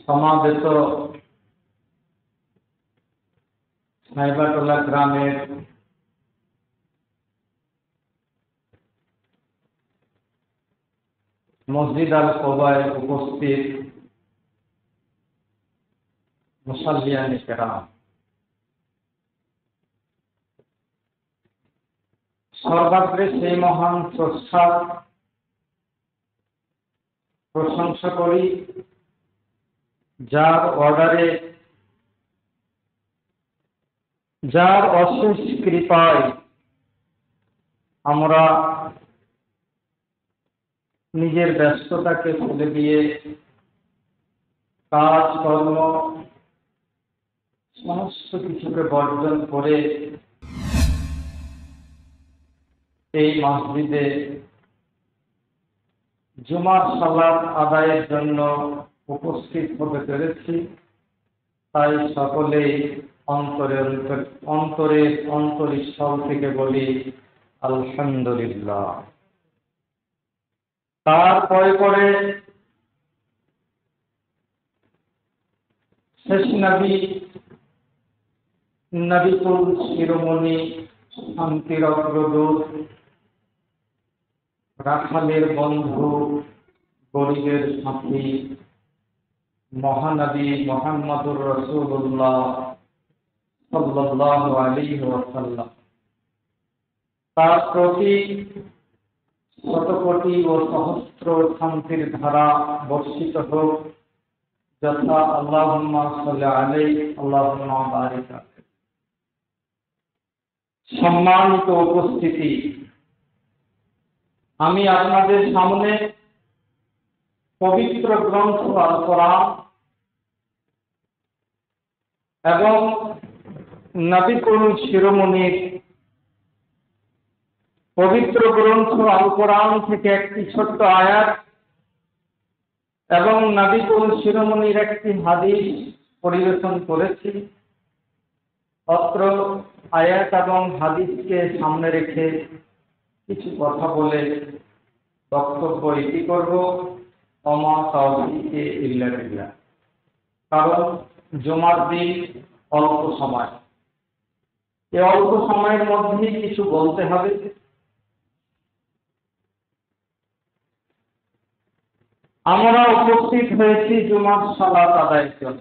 সমাবেত সাইবাটোলা গ্রামের মসজিদ আল কোবায় উপস্থিত মুসাল্লিয়ানে কেরাম, সর্বাগ্রে সেই মহান স্রষ্টার প্রশংসা করি, যার অর্ডারে, যার অশেষ কৃপায় আমরা নিজের ব্যস্ততাকে ফেলে দিয়ে কাজকর্ম সমস্ত কিছুকে বর্জন করে এই মসজিদে জুমার সালাত আদায়ের জন্য উপস্থিত হতে পেরেছি। তাই সকলেই অন্তরস্থল থেকে বলি আলহামদুলিল্লাহ। তারপরে শেষ নবীকুল শিরোমণি, শান্তির অগ্রদূত, রাখালের বন্ধু, গরিবের সাথী, মহানবী মুহাম্মদুর রাসূলুল্লাহ সাল্লাল্লাহু আলাইহি ওয়াসাল্লাম, তার প্রতি শতকোটি ও সহস্র শান্তির ধারা বর্ষিত হোক, যথা আল্লাহুম্মা সাল্লি আলাইহি আল্লাহুম্মা বারিক আলাইহি। সম্মানিত উপস্থিতি, আমি আপনাদের সামনে পবিত্র গ্রন্থ আল কোরআন এবং নবীকুল শিরোমণির পবিত্র গ্রন্থ আল কোরআন থেকে একটি ছোট্ট আয়াত এবং নবীকুল শিরোমণির একটি হাদিস পরিবেশন করেছি। অত্র আয়াত এবং হাদিসকে সামনে রেখে কিছু কথা বলে বক্তব্য ইতি করব। ওমা তাওফীকে ইল্লা বিল্লাহ। কারণ জুমার দিন অল্প সময়, এই অল্প সময়ের মধ্যেই কিছু বলতে হবে। আমরা উপস্থিত হয়েছি জুমার সালাত আদায়ের জন্য।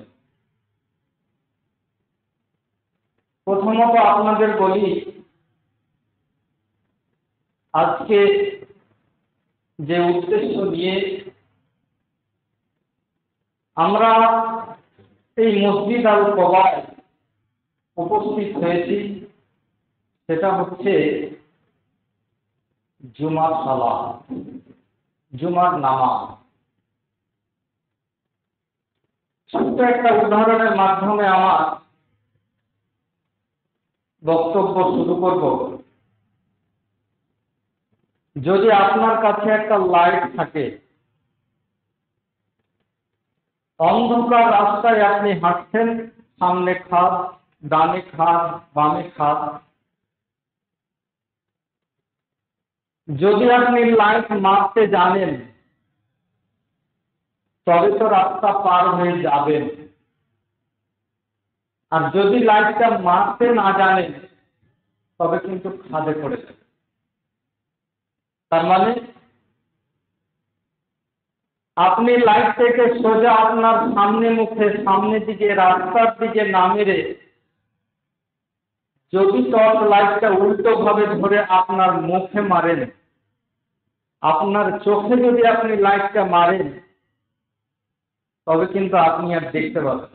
প্রথমত আপনাদের বলি, আজকে যে উদ্দেশ্য নিয়ে আমরা এই মসজিদ আল কোবায় উপস্থিত হয়েছি, সেটা হচ্ছে জুমার সালাত, জুমার নামাজ। ছোট্ট একটা উদাহরণের মাধ্যমে আমার বক্তব্য শুরু করব। যদি আপনার কাছে একটা লাইট থাকে, অন্ধকার রাস্তায় আপনি হাঁটছেন, সামনে খাদ, ডানে খাদ, বামে খাদ, যদি আপনি লাইট মারতে জানেন তবে তো রাস্তা পার হয়ে যাবেন, আর যদি লাইটটা মারতে না জানেন তবে কিন্তু খাদে পড়ে যাবে। তার মানে আপনি লাইট থেকে সোজা আপনার সামনে মুখে, সামনের দিকে, রাস্তার দিকে না মেরে যদি টর্চ লাইটটা উল্টো ভাবে ধরে আপনার মুখে মারেন, আপনার চোখে যদি আপনি লাইটটা মারেন তবে কিন্তু আপনি আর দেখতে পাবেন,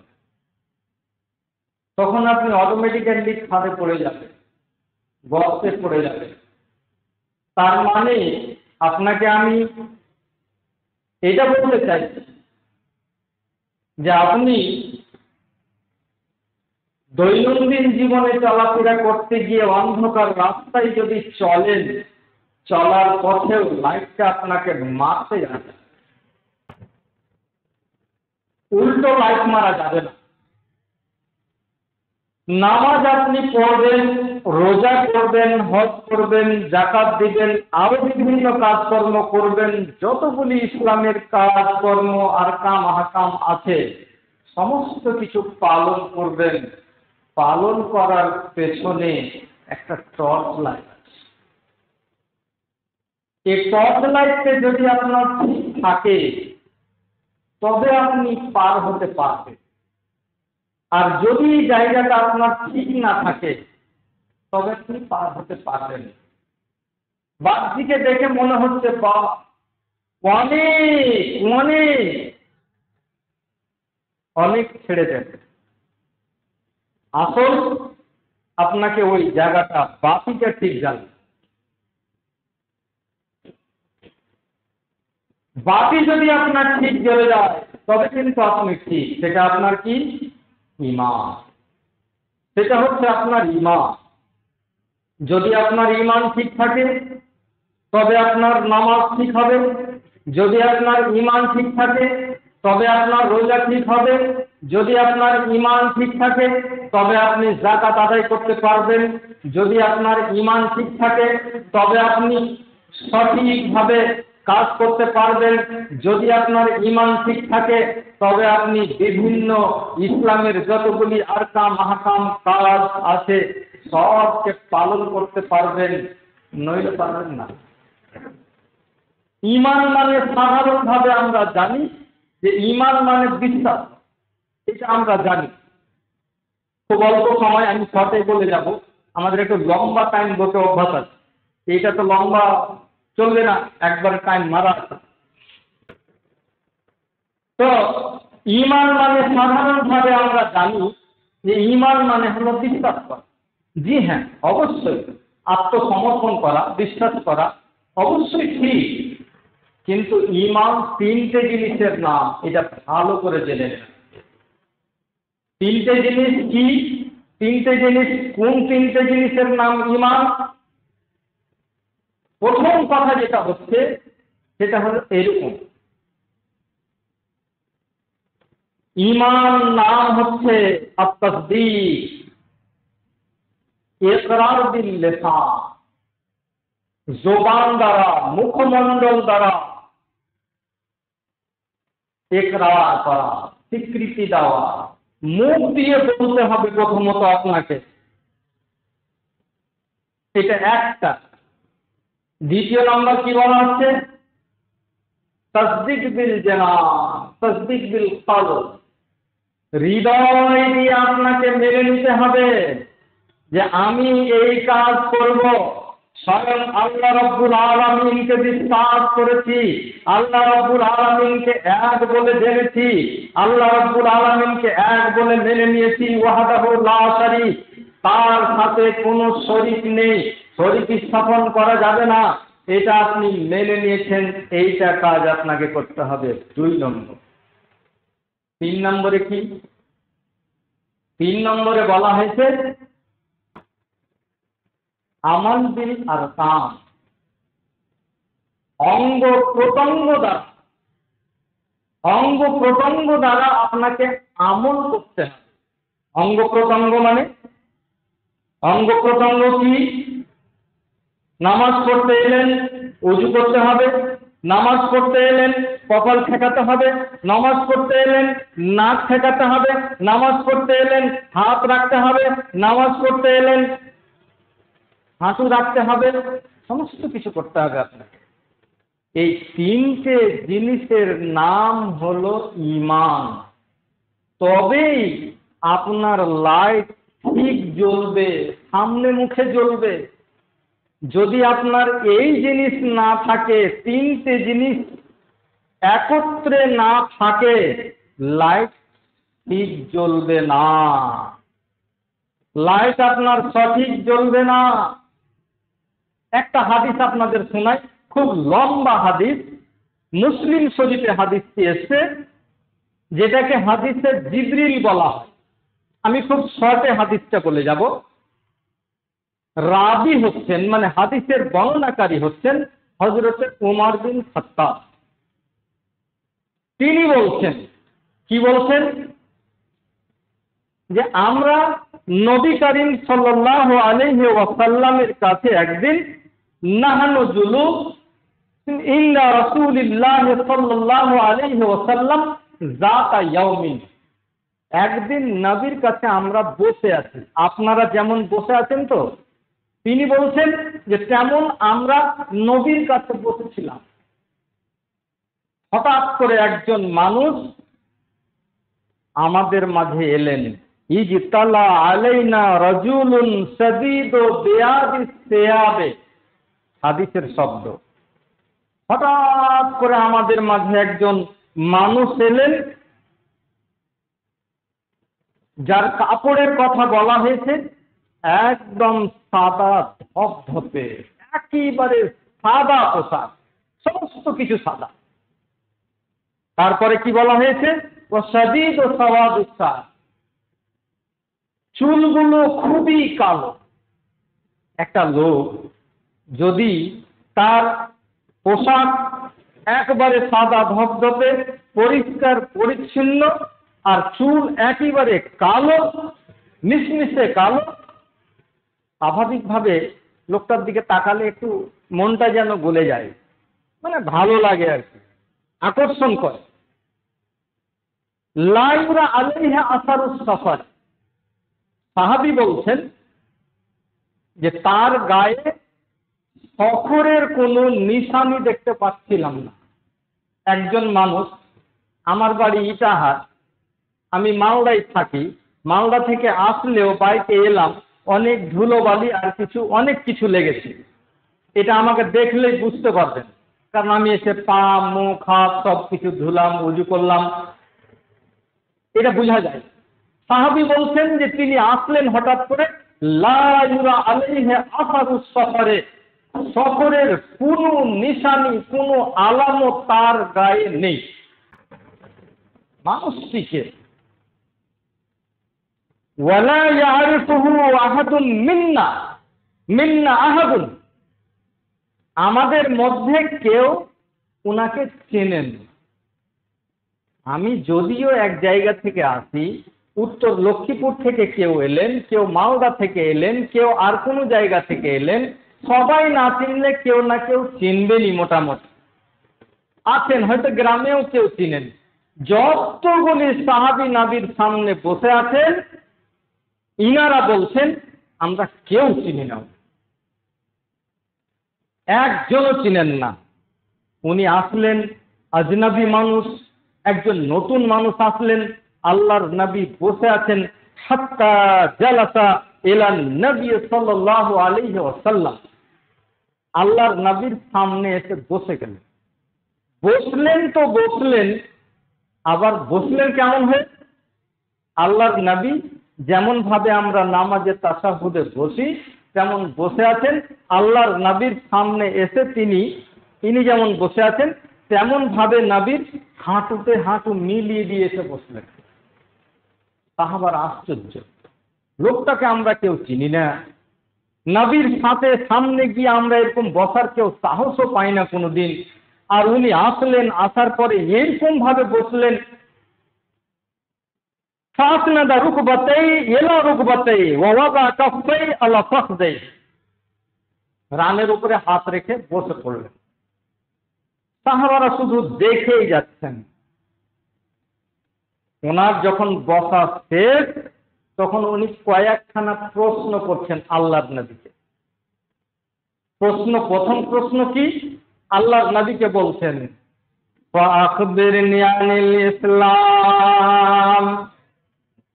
তখন আপনি অটোমেটিক্যালি খাদে পড়ে যাবেন, গর্তে পড়ে যাবেন। তার মানে আপনাকে আমি এটা বলতে চাইছি যে আপনি দৈনন্দিন জীবনে চলাফেরা করতে গিয়ে অন্ধকার রাস্তায় যদি চলেন, চলার পথেও লাইটটা আপনাকে মারতে যাবে, উল্টো লাইট মারা যাবে না। নামাজ আপনি পড়বেন, রোজা করবেন, হজ করবেন, যাকাত দিবেন, আরো বিভিন্ন কাজকর্ম করবেন, যতগুলি ইসলামের কাজকর্ম আর কাম আহকাম আছে সমস্ত কিছু পালন করবেন। পালন করার পেছনে একটা টর্চ লাইট আছে। এই টর্চ লাইটে যদি আপনার ঠিক থাকে তবে আপনি পার হতে পারবেন। আর যদি জায়গাটা আপনার ঠিক না থাকে তবে আপনি পার হতে পারবেন। বাহ্যিকে দেখে মনে হচ্ছে বা অনেক অনেক অনেক ছেড়ে দেবে, আসল আপনাকে ওই জায়গাটা বাতিটা ঠিক জানবে। বাতি যদি আপনার ঠিক জ্বলে যায় তবে কিন্তু আপনি ঠিক। সেটা আপনার কি? ঈমান। সেটা হচ্ছে আপনার ঈমান। যদি আপনার ঈমান ঠিক থাকে তবে আপনার নামাজ ঠিক হবে। যদি আপনার ঈমান ঠিক থাকে তবে আপনার রোজা ঠিক হবে। যদি আপনার ঈমান ঠিক থাকে তবে আপনি যাকাত আদায় করতে পারবেন। যদি আপনার ঈমান ঠিক থাকে তবে আপনি সঠিকভাবে কাজ করতে পারবেন। যদি আপনার ঈমান ঠিক থাকে তবে আপনি বিভিন্ন ইসলামের যতগুলি আরকাম আহকাম কাজ আছে সবকে পালন করতে পারবেন, নইলে পারবেন না। ঈমান মানে সাধারণভাবে আমরা জানি যে ঈমান মানে বিশ্বাস, এটা আমরা জানি। খুব অল্প সময় আমি শর্টে বলে যাব, আমাদের একটু লম্বা টাইম বসে অভ্যাস আছে। এটা তো লম্বা চলবে না, একবার টাইম মারা আছে। তো ঈমান মানে সাধারণভাবে আমরা জানি যে ঈমান মানে হলো বিশ্বাস করা। জি হ্যাঁ, অবশ্যই আত্মসমর্পণ করা, বিশ্বাস করা অবশ্যই ঠিক। কিন্তু ঈমান তিনটে জিনিসের নাম, এটা ভালো করে জেনে নেন। তিনটে জিনিস কি? তিনটে জিনিস কোন তিনটে জিনিসের নাম ঈমান? প্রথম কথা যেটা হচ্ছে সেটা হলো এরকম, ঈমান নাম হচ্ছে আত-তাসদীক, ইকরার বিল লিসান, জবান দ্বারা, মুখমণ্ডল দ্বারা ইকরার করা, স্বীকৃতি দেওয়া। মুখ দিয়ে বলতে হবে প্রথমত আপনাকে, এটা একটা। দ্বিতীয় নম্বর কি বলা হচ্ছে? তাসদীক বিল জানান, তাসদীক বিল কলব। হৃদয় দিয়ে আপনাকে মেনে নিতে হবে যে আমি এই কাজ করব। স্বয়ং আল্লাহ রাব্বুল আলামিনকে বিশ্বাস করেছি, আল্লাহ রাব্বুল আলামিনকে এক বলে জেনেছি, আল্লাহ রাব্বুল আলামিনকে এক বলে মেনে নিয়েছি। ওয়াহদাহু লা শারীক, তার সাথে কোনো শরীক নেই, শরীক স্থাপন করা যাবে না, এটা আপনি মেনে নিয়েছেন। এইটা কাজ আপনাকে করতে হবে। 2 নম্বর। 3 নম্বরে কি? 3 নম্বরে বলা হয়েছে আমাল বিল আরকান, অঙ্গ প্রত্যঙ্গ দ্বারা, অঙ্গ প্রত্যঙ্গ দ্বারা আপনাকে আমল করতে হবে। অঙ্গ প্রত্যঙ্গ মানে, অঙ্গ প্রত্যঙ্গ কি? নামাজ পড়তে এলেন ওযু করতে হবে, নামাজ পড়তে এলেন কপাল ঠেকাতে হবে, নামাজ পড়তে এলেন নাক ঠেকাতে হবে, নামাজ পড়তে এলেন হাত রাখতে হবে, নামাজ পড়তে এলেন হাঁটু রাখতে হবে, সমস্ত কিছু করতে হবে আপনাকে। এই তিনটে জিনিসের নাম হলো ঈমান। তবেই আপনার লাইট ঠিক জ্বলবে, সামনে মুখে জ্বলবে। যদি আপনার এই জিনিস না থাকে, তিনটে জিনিস একত্রে না থাকে, লাইট ঠিক জ্বলবে না, লাইট আপনার সঠিক জ্বলবে না। একটা হাদিস আপনাদের শোনাই, খুব লম্বা হাদিস, মুসলিম শরীফে হাদিসটি এসছে, যেটাকে হাদিসে জিবরিল বলা হয়। আমি খুব শর্টে হাদিসটা বলে যাব। রাবি হচ্ছেন, মানে হাদিসের বর্ণনাকারী হচ্ছেন হযরত ওমর বিন খাত্তাব। তিনি বলছেন, কি বলছেন? যে আমরা নবী করিম সাল্লাল্লাহু আলাইহি ওয়াসাল্লামের কাছে একদিন নাহনু জুলুস ইল্লা রাসূলিল্লাহ সাল্লাল্লাহু আলাইহি ওয়াসাল্লাম যাতা ইয়াউমিন, একদিন নবীর কাছে আমরা বসে আছি, আপনারা যেমন বসে আছেন তো, তিনি বলছেন যে তেমন আমরা নবীর কাছে বসেছিলাম। হঠাৎ করে একজন মানুষ আমাদের মাঝে এলেন। ইজতালা আলাইনা রাজুলুন শাদীদু বিয়াদিস সিয়াবে, হাদিসের শব্দ। হঠাৎ করে আমাদের মাঝে একজন মানুষ এলেন, যার কাপড়ের কথা বলা হয়েছে একদম সাদা ধপধপে, একেবারে সাদা পোশাক, সমস্ত কিছু সাদা। তারপরে কি বলা হয়েছে, ও শাদীদ ও সাওয়াদুস শার, চুলগুলো খুবই কালো। একটা লোক যদি তার পোশাক একবারে সাদা ধপধপে পরিষ্কার পরিচ্ছন্ন আর চুল একেবারে কালো, মিশমিশে কালো, স্বাভাবিকভাবে লোকটার দিকে তাকালে একটু মনটা যেন গলে যায়, মানে ভালো লাগে আর কি, আকর্ষণ করে। লা ইউরা আলাইহা আসারুস সাফার, সাহাবী বলছেন যে তার গায়ে সফরের কোনো নিশানি দেখতে পাচ্ছিলাম না। একজন মানুষ, আমার বাড়ি ইটাহার, আমি মালদায় থাকি, মালদা থেকে আসলেও বাইকে এলাম, অনেক ধুলোবালি আর অনেক কিছু লেগেছে, এটা আমাকে দেখলেই বুঝতে পারবেন, কারণ আমি এসে পা মুখ হাত সব কিছু ধুলাম, উজু করলাম, এটা বোঝা যায়। সাহাবী বলছেন যে তিনি আসলেন হঠাৎ করে, লা ইউরা আলাইহি আসারুস সফরে, সফরের কোনো নিশানি কোনো আলামত তার গায়ে নেই। মানুষটিকে ওয়ালা ইয়ারিফুহু আহাদুন মিন্না আহাদুন, আমাদের মধ্যে কেউ উনাকে চেনেন। আমি যদিও এক জায়গা থেকে আসি, উত্তর লক্ষ্মীপুর থেকে কেউ এলেন, কেউ মালদা থেকে এলেন, কেউ আর কোনো জায়গা থেকে এলেন, সবাই না চিনলে কেউ না কেউ চিনবেনই মোটামুটি। আছেন হয়তো গ্রামেও কেউ চিনেন। যতগুলি সাহাবী নবীর সামনে বসে আছেন, ইনারা বলছেন আমরা কেউ চিনি না, একজনও চিনেন না। উনি আসলেন আজনবী মানুষ, একজন নতুন মানুষ আসলেন, আল্লাহর নবী বসে আছেন। হাত্তা জালাসা ইলান নবী সাল্লাল্লাহু আলাইহি ওয়াসাল্লাম, আল্লাহর নবীর সামনে এসে বসে গেলেন। বসলেন তো বসলেন, আবার বসলেন কেমন হয়ে, আল্লাহর নবী যেমন ভাবে আমরা নামাজে তাশাহুদে বসি তেমন বসে আছেন। আল্লাহর নবীর সামনে এসে তিনি যেমন বসে আছেন তেমন ভাবে নবীর হাঁটুতে হাঁটু মিলিয়ে দিয়ে এসে বসলেন। সাহাবার আশ্চর্য, লোকটাকে আমরা কেউ চিনি না, নবীর সাথে সামনে গিয়ে আমরা এরকম বসার কেউ সাহসও পাই না কোনোদিন, আর উনি আসলেন, আসার পরে এরকম ভাবে বসলেন। ফাসনাদা রুকবাতাই ইলা রুকবাতাই ওয়া ওয়াদা কাফাই আলা ফাখদাই, রানের উপরে হাত রেখে বসে পড়লেন। সাহাবারা শুধু দেখেই যাচ্ছেন। ওনার যখন বসা শেষ, তখন উনি কয়েকখানা প্রশ্ন করছেন আল্লাহর নবীকে। প্রথম প্রশ্ন কি, আল্লাহর নবীকে বলছেন ফাআখবিরনি আনিল ইসলাম,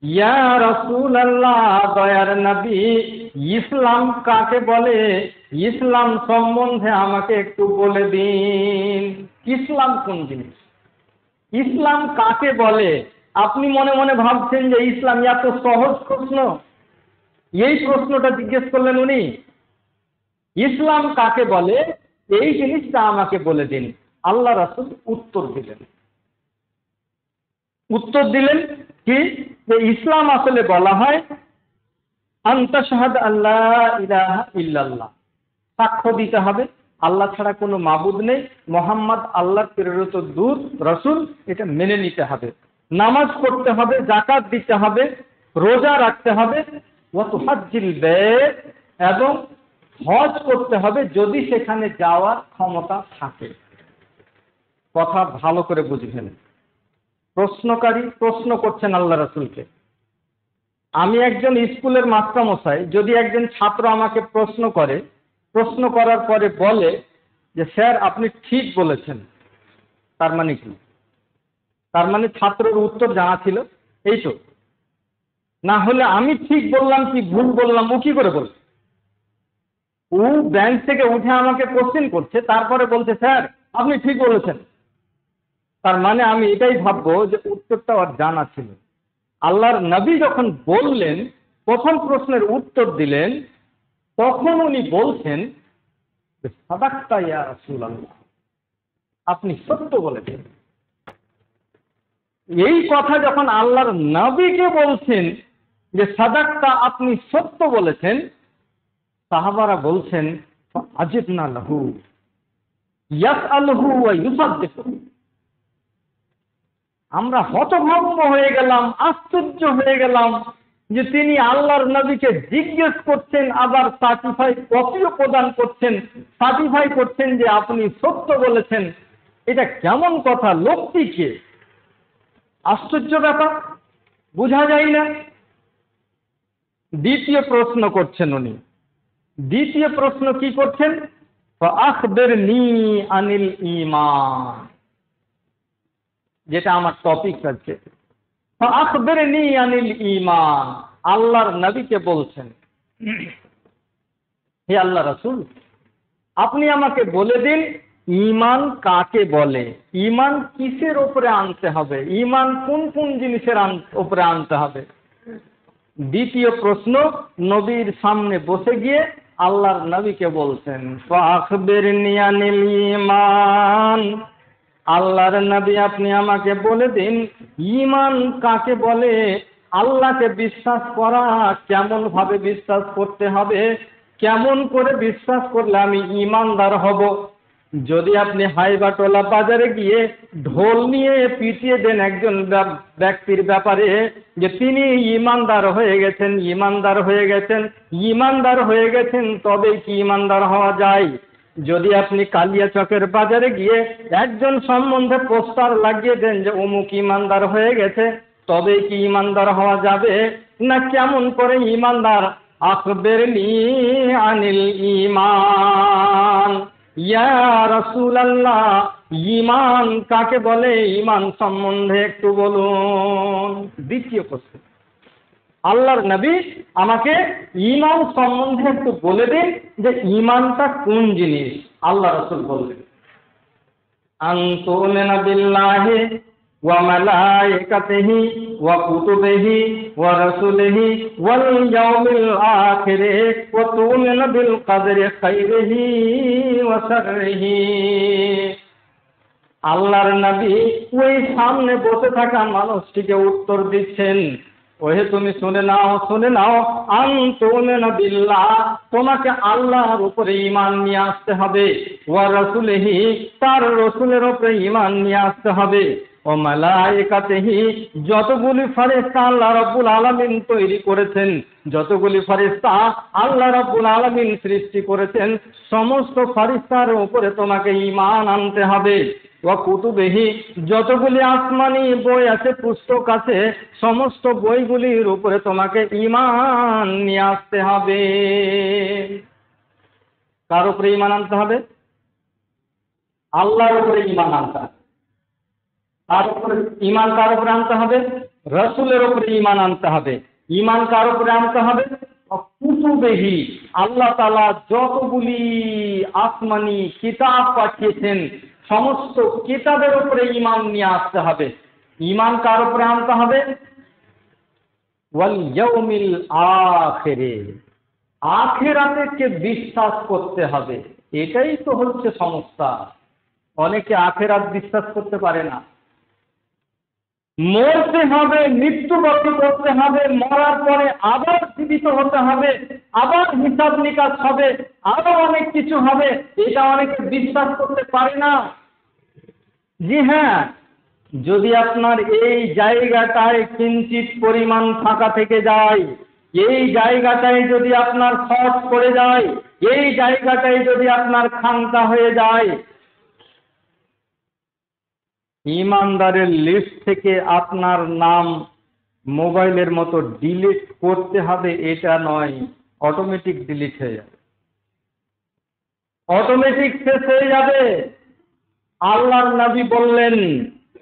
ইয়া রাসূলুল্লাহ, দয়ার নবী, ইসলাম কাকে বলে, ইসলাম সম্বন্ধে আমাকে একটু বলে দিন। ইসলাম কোন জিনিস, ইসলাম কাকে বলে? আপনি মনে মনে ভাবছেন যে ইসলাম এত সহজ প্রশ্ন, এই প্রশ্নটা জিজ্ঞেস করলেন উনি। ইসলাম কাকে বলে এই জিনিসটা আমাকে বলে দিন। আল্লাহ রাসূল উত্তর দিলেন কি, যে ইসলাম আসলে বলা হয় আনতা শাহাদ আল্লাহ ইলাহা ইল্লাল্লাহ, সাক্ষ্য দিতে হবে আল্লাহ ছাড়া কোনো মাবুদ নেই, মোহাম্মদ আল্লাহর প্রেরিত দূত রাসূল, এটা মেনে নিতে হবে। নামাজ পড়তে হবে, যাকাত দিতে হবে, রোজা রাখতে হবে, ওয়াতুহাজ্জিল বাইত, এবং হজ করতে হবে যদি সেখানে যাওয়ার ক্ষমতা থাকে। কথা ভালো করে বুঝবেন। প্রশ্নকারী প্রশ্ন করছেন আল্লাহ রাসূলকে। আমি একজন স্কুলের মাস্টারমশাই, যদি একজন ছাত্র আমাকে প্রশ্ন করে, প্রশ্ন করার পরে বলে যে স্যার আপনি ঠিক বলেছেন, তার মানে কি? তার মানে ছাত্রের উত্তর জানা ছিল, এই তো। না হলে আমি ঠিক বললাম কি ভুল বললাম ও কি করে বলবে? ও বেঞ্চ থেকে উঠে আমাকে কোশ্চেন করছে, তারপরে বলছে স্যার আপনি ঠিক বলেছেন। তার মানে আমি এটাই ভাববো যে উত্তরটা ওর জানা ছিল। আল্লাহর নবী যখন বললেন, প্রথম প্রশ্নের উত্তর দিলেন, তখন উনি বলছেন সাদাক্তা ইয়া রাসূলুল্লাহ, আপনি সত্য বলেছেন। এই কথা যখন আল্লাহর নবীকে বলছেন যে সাদাক্তা, আপনি সত্য বলেছেন, সাহাবারা বলছেন আজিবনা লাহু ইয়াসআলুহু ওয়া ইউসাদ্দিকু। আমরা হতভম্ব হয়ে গেলাম, আশ্চর্য হয়ে গেলাম যে তিনি আল্লাহর নবীকে জিজ্ঞেস করছেন, আবার কপিও প্রদান করছেন, সার্টিফাই করছেন যে আপনি সত্য বলেছেন। এটা কেমন কথা? লোকটি কে? আশ্চর্য ব্যাপার, বোঝা যায় না। দ্বিতীয় প্রশ্ন করছেন উনি। দ্বিতীয় প্রশ্ন কি করছেন? আখবিরনি আনিল ঈমান, যেটা আমার টপিক আছে। আখবিরনি আনিল ঈমান, আল্লাহর নবীকে বলছেন, হে আল্লাহ রাসূল, আপনি আমাকে বলে দিন ঈমান কাকে বলে, ঈমান কিসের উপরে আনতে হবে, ঈমান কোন কোন জিনিসের উপরে আনতে হবে। দ্বিতীয় প্রশ্ন নবীর সামনে বসে গিয়ে আল্লাহর নবীকে বলছেন ফাখবিরনি আনিল ঈমান, আল্লাহর নবী আপনি আমাকে বলে দিন ঈমান কাকে বলে। আল্লাহকে বিশ্বাস করা কেমন ভাবে বিশ্বাস করতে হবে, কেমন করে বিশ্বাস করলে আমি ঈমানদার হব। যদি আপনি হাইবাটোলা বাজারে গিয়ে ঢোল নিয়ে পিটিয়ে দেন একজন ব্যক্তির ব্যাপারে যে তিনি ঈমানদার হয়ে গেছেন, ঈমানদার হয়ে গেছেন, ঈমানদার হয়ে গেছেন, তবেই কি ঈমানদার হওয়া যায়। যদি আপনি কালিয়াচকের বাজারে গিয়ে একজন সম্বন্ধে পোস্টার লাগিয়ে দেন যে অমুক ঈমানদার হয়ে গেছে, তবেই কি ঈমানদার হওয়া যাবে? না কেমন করে ঈমানদার? আখবিরনি আনিল ঈমান, ইয়া রাসূলুল্লাহ ঈমান কাকে বলে, ঈমান সম্বন্ধে একটু বলুন। দ্বিতীয় প্রশ্ন, আল্লাহর নবী আমাকে ঈমান সম্বন্ধে একটু বলে দিন যে ঈমানটা কোন জিনিস। আল্লাহ রাসূল বললেন আন তুমিনা বিল্লাহি ওয়া মালাইকাতিহি ওয়া কুতুবিহি ওয়া রাসূলিহি ওয়াল ইয়াউমিল আখির ওয়া তুমিনা বিল কদরি খাইরিহি ওয়া শাররিহি। আল্লাহর নবী ওই সামনে বসে থাকা মানুষটিকে উত্তর দিচ্ছেন, ওহে তুমি শুনে নাও, শুনে নাও, আন তুমিনা বিল্লাহ, তোমাকে আল্লাহর উপরে ঈমান নিয়ে আসতে হবে, ওয়া রাসূলিহি, তার রাসূলের উপরে ঈমান নিয়ে আসতে হবে, ও মালাইকাতিহি, যতগুলি ফেরেশতা আল্লাহ রাব্বুল আলামিন তৈরি করেছেন, যতগুলি ফেরেশতা আল্লাহ রাব্বুল আলামিন সৃষ্টি করেছেন, সমস্ত ফেরেশতার উপরে তোমাকে ঈমান আনতে হবে। ওয়া কুতুবিহি, যতগুলি আসমানি বই আছে, পুস্তক আছে, সমস্ত বইগুলির উপরে তোমাকে ঈমান নিয়ে আসতে হবে। কার উপরে ঈমান আনতে হবে? আল্লাহর উপরে ঈমান আনতে হবে। আর উপরে ঈমান কার উপরে আনতে হবে? রাসূলের উপরে ঈমান আনতে হবে। ঈমান কার উপরে আনতে হবে? কুতুবিহি, আল্লাহ তাআলা যতগুলি আসমানি কিতাব পাঠিয়েছেন, সমস্ত কিতাবের উপরে ঈমান নিয়ে আসতে হবে। ঈমান কার উপরে আনতে হবে? ওয়াল ইয়াউমিল আখির, আখিরাতকে বিশ্বাস করতে হবে। এটাই তো হচ্ছে সমস্যা। অনেকে আখিরাত বিশ্বাস করতে পারে না। মরতে হবে, মৃত্যুবরণ করতে হবে, মরার পরে আবার জীবিত হতে হবে, আবার হিসাব নিকাশ হবে, আরো অনেক কিছু হবে, এটা অনেকে বিশ্বাস করতে পারে না। জি হ্যাঁ, যদি আপনার এই জায়গাটায় কিঞ্চিত পরিমাণ ফাঁকা থেকে যায়, এই জায়গাটায় যদি আপনার খরচ পড়ে যায়, এই জায়গাটায় যদি আপনার খানকা হয়ে যায়, ইমানদারের লিস্ট থেকে আপনার নাম মোবাইলের মতো ডিলিট করতে হবে এটা নয়, অটোমেটিক ডিলিট হয়ে যাবে, অটোমেটিক শেষ হয়ে যাবে। আল্লাহর নবী বললেন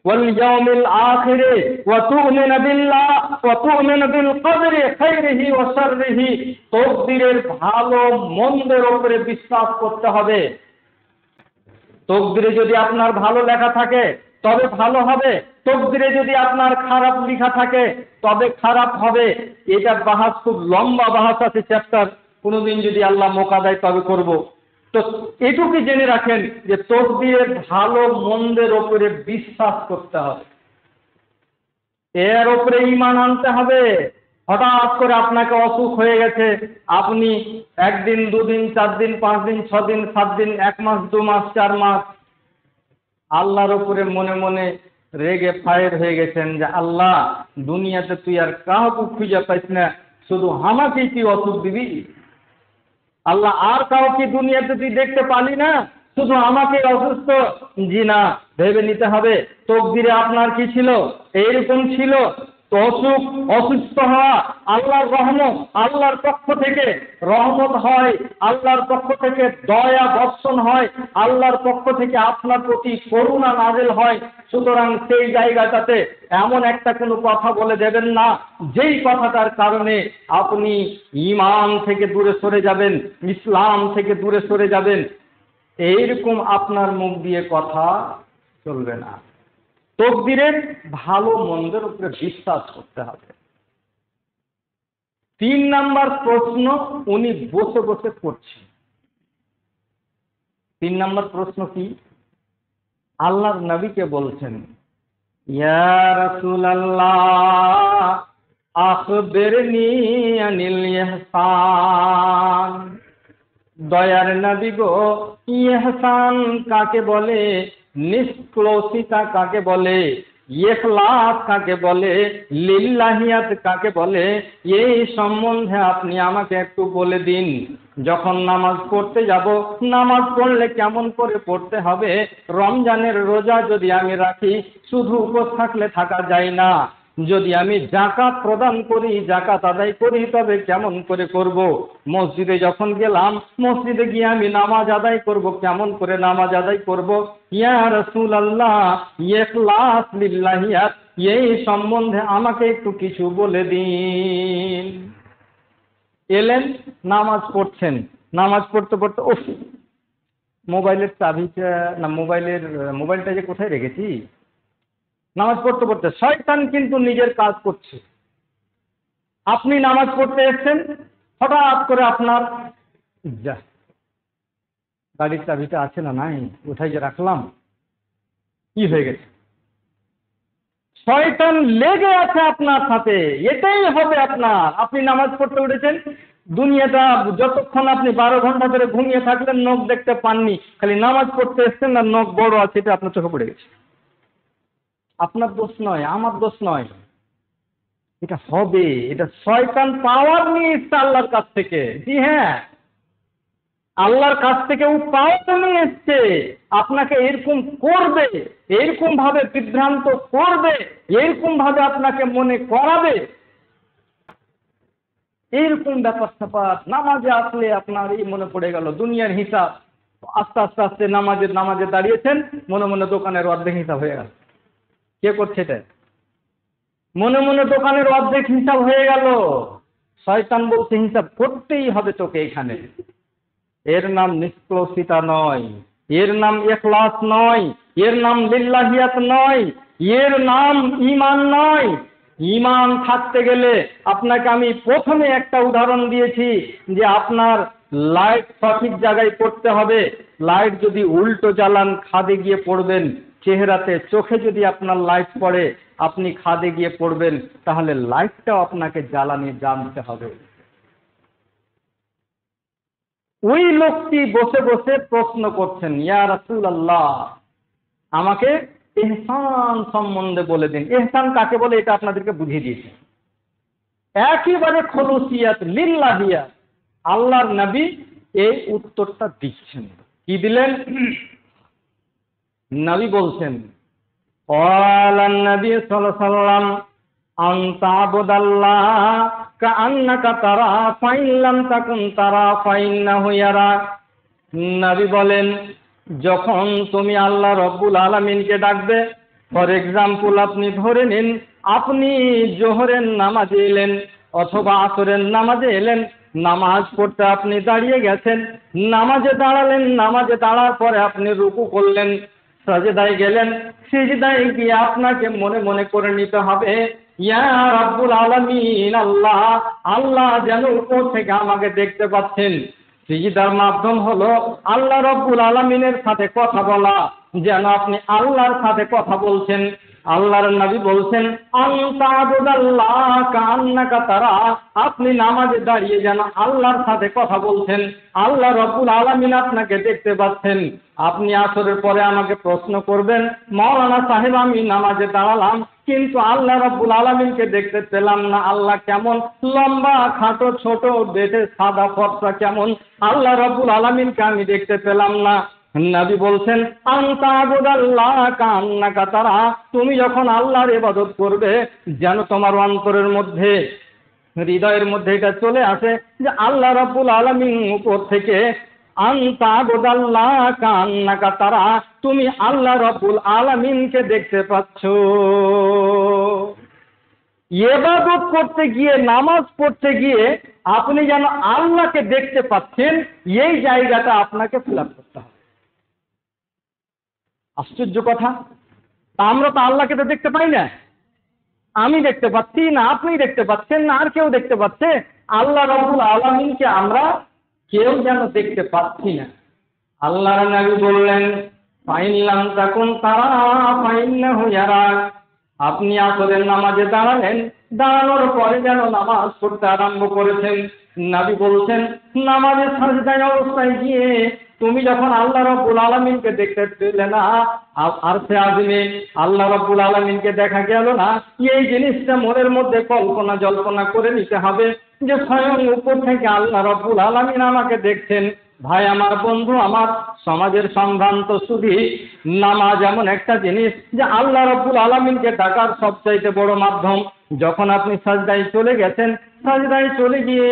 ওয়াল ইয়াউমিল আখিরে ওয়া তু'মিনু বিল্লাহ ওয়া তু'মিনু বিল কদরি খাইরিহি ওয়া শাররিহি, তকদিরের ভালো মন্দের উপরে বিশ্বাস করতে হবে। তকদিরে যদি আপনার ভালো লেখা থাকে তবে ভালো হবে, তকদিরে যদি আপনার খারাপ লেখা থাকে তবে খারাপ হবে। এটা বাহাস খুব লম্বা বাহাস আছে, চ্যাপ্টার, কোনোদিন যদি আল্লাহ মৌকা দেয় তবে করব। তো এটুকু জেনে রাখেন যে তকদিরের ভালো মন্দের ওপরে বিশ্বাস করতে হবে, এর ওপরে ঈমান আনতে হবে। হঠাৎ করে আপনাকে অসুখ হয়ে গেছে, আপনি একদিন, দুদিন, 4 দিন, 5 দিন, 6 দিন, 7 দিন, 1 মাস, 2 মাস, 4 মাস আল্লাহর উপরে মনে মনে রেগে ফায়ার হয়ে গেছেন যে আল্লাহ, দুনিয়াতে তুই আর কাউকে খুঁজে পাইস না, শুধু আমাকেই তুই অসুখ দিবি। আল্লাহ, আর কাউকে দুনিয়াতে তুই দেখতে পালি না, শুধু আমাকে অসুস্থ। জি না, ভেবে নিতে হবে তকদিরে আপনার কি ছিল, এইরকম ছিল। তো অসুখ, অসুস্থ হওয়া আল্লাহর রহমত, আল্লাহর পক্ষ থেকে রহমত হয়, আল্লাহর পক্ষ থেকে দয়া বর্ষণ হয়, আল্লাহর পক্ষ থেকে আপনার প্রতি করুণা নাযিল হয়। সুতরাং সেই জায়গাটাতে এমন একটা কোনো কথা বলে দেবেন না যেই কথাটার কারণে আপনি ঈমান থেকে দূরে সরে যাবেন, ইসলাম থেকে দূরে সরে যাবেন। এইরকম আপনার মুখ দিয়ে কথা চলবে না। তকদিরের ভালো মন্দের উপরে বিশ্বাস করতে হবে। 3 নাম্বার প্রশ্ন উনি বসে বসে করছেন। 3 নাম্বার প্রশ্ন কি? আল্লাহর নবীকে বলছেন, ইয়া রাসূলুল্লাহ আখবিরনি আনিল ইহসান। দয়ার নবী গো, ইহসান কাকে বলে, নিষ্কলুষিতা কাকে বলে, ইখলাস কাকে বলে, লিল্লাহিয়াত কাকে বলে, এই সম্বন্ধে আপনি আমাকে একটু বলে দিন। যখন নামাজ পড়তে যাব, নামাজ পড়লে কেমন করে পড়তে হবে, রমজানের রোজা যদি আমি রাখি, শুধু উপোস থাকলে থাকা যায় না। যদি আমি যাকাত প্রদান করি, যাকাত আদায় করি, তবে কেমন করে করব। মসজিদে যখন গেলাম, মসজিদে গিয়ে আমি নামাজ আদায় করব, কেমন করে নামাজ আদায় করব। ইয়া রাসূলুল্লাহ ইখলাস লিল্লাহিয়াত, এই সম্বন্ধে আমাকে একটু কিছু বলে দিন। এলেন, নামাজ পড়ছেন, নামাজ পড়তে পড়তে উফ, মোবাইলের চাবিটা না, মোবাইলটা যে কোথায় রেখেছি। নামাজ পড়তে পড়তে শয়তান কিন্তু নিজের কাজ করছে। আপনি নামাজ পড়তে এসেছেন, হঠাৎ করে আপনার যা গাড়ির চাবিটা আছে না নাই, কোথায় যে রাখলাম, কি হয়ে গেছে। শয়তান লেগে আছে আপনার সাথে, এটাই হবে আপনার। আপনি নামাজ পড়তে উঠেছেন, দুনিয়াটা যতক্ষণ আপনি 12 ঘন্টা ধরে ঘুমিয়ে থাকলেন, নখ দেখতে পাননি, খালি নামাজ পড়তে এসছেন না, নখ বড় আছে, এটা আপনার চোখে পড়ে গেছে। আপনার দোষ নয়, আমার দোষ নয়, এটা হবে। এটা শয়তান পাওয়ার নিয়ে এসছে আল্লাহর কাছ থেকে। জি হ্যাঁ, আল্লাহর কাছ থেকে ও পাওয়ার নিয়ে এসছে, আপনাকে এরকম করবে, এরকম ভাবে বিভ্রান্ত করবে, এরকম ভাবে আপনাকে মনে করাবে, এইরকম ব্যাপার স্যাপার। নামাজে আসলে আপনার এই মনে পড়ে গেল দুনিয়ার হিসাব। আস্তে আস্তে আস্তে নামাজে দাঁড়িয়েছেন, মনে মনে দোকানের অর্ধেক হিসাব হয়ে গেল। কে করছে এটা? মনে মনে দোকানের অর্ধেক হিসাব হয়ে গেল। শয়তান বলছে হিসাব করতেই হবে তোকে এখানে। এর নাম নিষ্কলুষিতা নয়, এর নাম ইখলাস নয়, এর নাম লিল্লাহিয়াত নয়, এর নাম ঈমান নয়। ঈমান থাকতে গেলে আপনাকে আমি প্রথমে একটা উদাহরণ দিয়েছি যে আপনার লাইট সঠিক জায়গায় পড়তে হবে। লাইট যদি উল্টো জ্বালান, খাদে গিয়ে পড়বেন। চেহারাতে, চোখে যদি আপনার লাইট পড়ে, আপনি খাদে গিয়ে পড়বেন, তাহলে লাইটটাও আপনাকে জ্বালানি জানতে হবে। ওই লোকটি বসে বসে প্রশ্ন করছেন, ইয়া রাসূলুল্লাহ আমাকে ইহসান সম্বন্ধে বলে দিন। ইহসান কাকে বলে এটা আপনাদেরকে বুঝিয়ে দিয়েছি। একেবারে খলুসিয়াত লিল্লাহিয়া আল্লাহর নবী এই উত্তরটা দিচ্ছেন। কি দিলেন? নবী বলছেন, ক্বালান নবী সাল্লাল্লাহু আলাইহি ওয়াসাল্লাম আন তা'বুদাল্লাহ কাআন্নাকা তারা ফাইন লাম তাকুন তারা ফাইন্নাহু ইয়ারা। নবী বলেন, যখন তুমি আল্লাহ রব্বুল আলামিনকে ডাকবে, ফর এক্সাম্পল আপনি ধরে নিন আপনি জোহরের নামাজে এলেন অথবা আসরের নামাজে এলেন, নামাজ পড়তে আপনি দাঁড়িয়ে গেছেন, নামাজে দাঁড়ালেন, নামাজে দাঁড়ার পরে আপনি রুকু করলেন, সাজদায় গেলেন, সিজদায় গিয়ে আপনাকে মনে মনে করে নিতে হবে, ইয়া রাব্বুল আলামিন, আল্লাহ, আল্লাহ যেন উপর থেকে আমাকে দেখতে পাচ্ছেন। সিজদার মাধ্যম হলো আল্লাহ রাব্বুল আলামিনের সাথে কথা বলা, যেন আপনি আল্লাহর সাথে কথা বলছেন। আল্লাহর নবী বলছেন, আনতা আবুদাল্লাহ কান্নাকা তারা, আপনি নামাজে দাঁড়িয়ে যেন আল্লাহর সাথে কথা বলছেন, আল্লাহ রাব্বুল আলামিন আপনাকে দেখতে পাচ্ছেন। আপনি আসরের পরে আমাকে প্রশ্ন করবেন, মাওলানা সাহেব আমি নামাজে দাঁড়ালাম কিন্তু আল্লাহ রাব্বুল আলামিনকে দেখতে পেলাম না, আল্লাহ কেমন, লম্বা খাটো ছোট বেটে সাদা ফর্সা কেমন, আল্লাহ রাব্বুল আলামিনকে আমি দেখতে পেলাম না। নবী বলছেন, আনতা আবুদাল্লাহ কান্নাকা তারা, তুমি যখন আল্লাহর ইবাদত করবে যেন তোমার অন্তরের মধ্যে হৃদয়ের মধ্যে এটা চলে আসে যে আল্লাহ রাব্বুল আলামিন উপর থেকে, আনতা আবুদাল্লাহ কান্নাকা তারা, তুমি আল্লাহ রাব্বুল আলামিনকে দেখতে পাচ্ছ। ইবাদত করতে গিয়ে নামাজ পড়তে গিয়ে আপনি যেন আল্লাহকে দেখতে পাচ্ছেন, এই জায়গাটা আপনাকে ফিল আপ করতে হবে। আশ্চর্য কথা, তা আমরা তো আল্লাহকে তো দেখতে পাই না। আমি দেখতে পাচ্ছি না, আপনি দেখতে পাচ্ছেন না, আর কেউ দেখতে পাচ্ছে, আল্লাহ রাব্বুল আলামিনকে আমরা কেউ যেন দেখতে পাচ্ছি না। আল্লাহর নবী বললেন, ফাইন লাম তাকুন তারা ফাইন্নাহু ইয়ারাক, আপনি আসরের নামাজে দাঁড়ালেন, দাঁড়ানোর পরে যেন নামাজ পড়তে আরম্ভ করেছেন, নবী বলছেন নামাজের সাজদায় অবস্থায় গিয়ে তুমি যখন আল্লাহ রাব্বুল আলামিনকে দেখতে পেলে না, আরশে আযমে আল্লাহ রাব্বুল আলামিনকে দেখা গেল না, এই জিনিসটা মনের মধ্যে কল্পনা জল্পনা করে নিতে হবে যে স্বয়ং উপর থেকে আল্লাহ রাব্বুল আলামিন আমাকে দেখছেন। ভাই আমার, বন্ধু আমার, সমাজের সম্ভ্রান্ত সুধী, নামাজ এমন একটা জিনিস যে আল্লাহ রাব্বুল আলামিনকে ডাকার সবচাইতে বড় মাধ্যম। যখন আপনি সাজদায় চলে গেছেন, সাজদায় চলে গিয়ে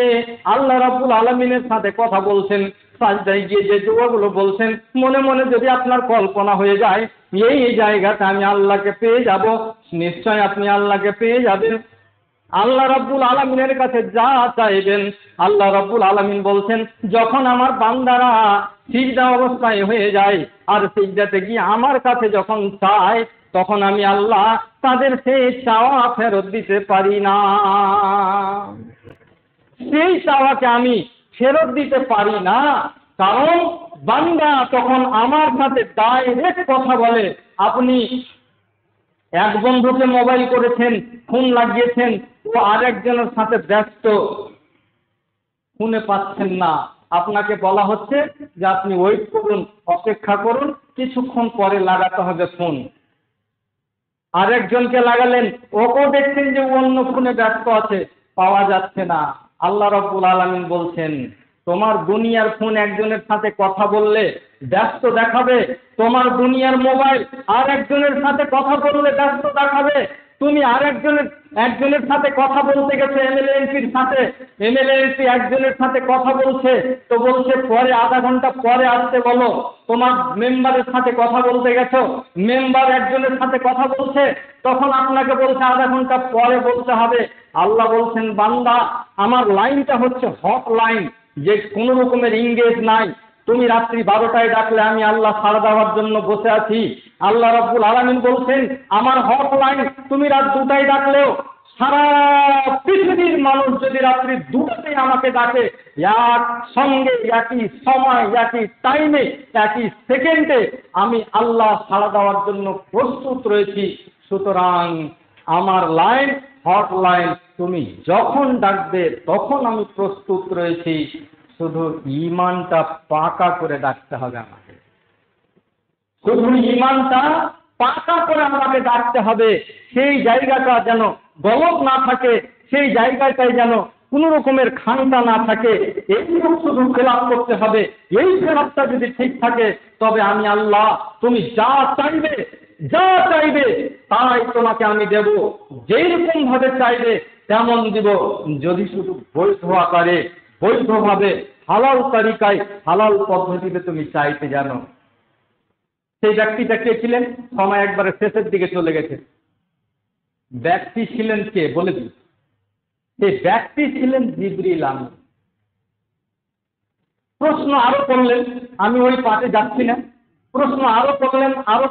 আল্লাহ রাব্বুল আলামিনের সাথে কথা বলছেন, সাজদায় গিয়ে যে দোয়াগুলো বলছেন, মনে মনে যদি আপনার কল্পনা হয়ে যায় এই জায়গাটা আমি আল্লাহকে পেয়ে যাব, নিশ্চয় আপনি আল্লাহকে পেয়ে যাবেন। আল্লাহ রাব্বুল আলামিনের কাছে যা চাইবেন, আল্লাহ রাব্বুল আলামিন বলছেন, যখন আমার বান্দারা সিজদা অবস্থায় হয়ে যায় আর সিজদাতে গিয়ে আমার কাছে যখন চায়, তখন আমি আল্লাহ তাদের সেই চাওয়া ফেরত দিতে পারি না। সেই চাওয়াকে আমি ফেরত দিতে পারি না, কারণ বান্দা তখন আমার সাথে ডাইরেক্ট কথা বলে। আপনি এক বন্ধুকে মোবাইল করেছেন, ফোন লাগিয়েছেন, ও আরেকজনের সাথে ব্যস্ত, ফোনে পাচ্ছেন না, আপনাকে বলা হচ্ছে যে আপনি ওয়েট করুন, অপেক্ষা করুন, কিছুক্ষণ পরে লাগাতে হবে ফোন। আরেকজনকে লাগালেন, ওকেও দেখছেন যে অন্য ফোনে ব্যস্ত আছে, পাওয়া যাচ্ছে না। আল্লাহ রাব্বুল আলামিন বলছেন, তোমার দুনিয়ার ফোন একজনের সাথে কথা বললে ব্যস্ত দেখাবে, তোমার দুনিয়ার মোবাইল আর একজনের সাথে কথা বললে ব্যস্ত দেখাবে। তুমি একজনের সাথে কথা বলতে গেছে এমএলএ এমপির সাথে, এমএলএ এমপি একজনের সাথে কথা বলছে, তো বলছে পরে আধা ঘন্টা পরে আসতে বলো। তোমার মেম্বারের সাথে কথা বলতে গেছো, মেম্বার একজনের সাথে কথা বলছে, তখন আপনাকে বলছে আধা ঘন্টা পরে বলতে হবে। আল্লাহ বলছেন, বান্দা আমার লাইনটা হচ্ছে হট লাইন, যে কোনো রকমের ইংগেজ নাই। তুমি রাত্রি 12টায় ডাকলে আমি আল্লাহ সাড়া দেওয়ার জন্য বসে আছি। আল্লাহ রাব্বুল আলামিন বলছেন, আমার হট লাইন তুমি রাত 2টায় ডাকলেও, সারা পৃথিবীর মানুষ যদি রাত্রি 2টাতেই আমাকে ডাকে, এক সঙ্গে একই সময় একই টাইমে একই সেকেন্ডে আমি আল্লাহ সাড়া দেওয়ার জন্য প্রস্তুত রয়েছি। সুতরাং আমার লাইন হট লাইন, তুমি যখন ডাকবে তখন আমি প্রস্তুত রয়েছি। শুধু ঈমানটা পাকা করে ডাকতে হবে আমাকে, শুধু ঈমানটা পাকা করে আমাকে ডাকতে হবে, সেই জায়গাটা যেন গলদ না থাকে, সেই জায়গাটায় যেন কোনো রকমের খান্তা না থাকে, এইরকম শুধু খেলাপ করতে হবে। এই খেলাপটা যদি ঠিক থাকে তবে আমি আল্লাহ তুমি যা চাইবে তাই তোমাকে আমি দেব, যেই রকম ভাবে চাইবে তেমন দিব, যদি শুধু বৈধ আকারে বৈধভাবে হালাল তারিকায় হালাল পদ্ধতিতে তুমি চাইতে জানো। সেই ব্যক্তিটা কে ছিলেন? সময় একবারে শেষের দিকে চলে গেছে। ব্যক্তি ছিলেন কে বলে দিই, সেই ব্যক্তি ছিলেন জিবরিল আমিন। প্রশ্ন আরো করলেন, আমি ওই পাঠে যাচ্ছি না, প্রশ্ন আরো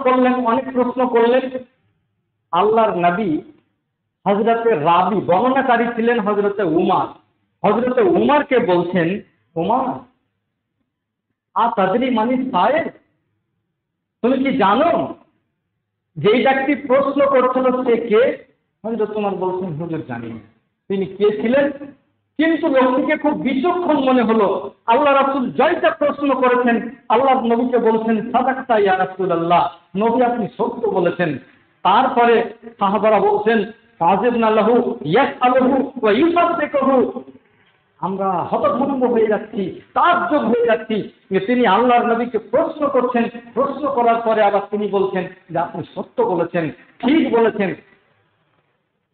করলেন, অনেক প্রশ্ন করলেন। আল্লাহর নবী হযরতে রাবি বর্ণনাকারী ছিলেন হযরতে উমার। হযরতে উমারকে বলছেন, উমার তাদরি মানি সায়েল, তুমি কি জানো যেই ব্যক্তি প্রশ্ন করছিল সে কে? হযরত উমার বলছেন, হুজুর জানি না তিনি কে ছিলেন, কিন্তু লোকটিকে খুব বিচক্ষণ মনে হলো। আল্লাহ রাসূল জয়টা প্রশ্ন করেছেন, আল্লাহ নবীকে বলছেন, সাদাকতা ইয়া রাসূলুল্লাহ, নবী আপনি সত্য বলেছেন। তারপরে সাহাবারা বলছেন, ফাজিবনা লাহু ইয়াসআলুহু ওয়া ইউসাদ্দিকুহু, আমরা হতভম্ব হয়ে যাচ্ছি, তাজ্জব হয়ে যাচ্ছি যে তিনি আল্লাহর নবীকে প্রশ্ন করছেন, প্রশ্ন করার পরে আবার তিনি বলছেন যে আপনি সত্য বলেছেন, ঠিক বলেছেন।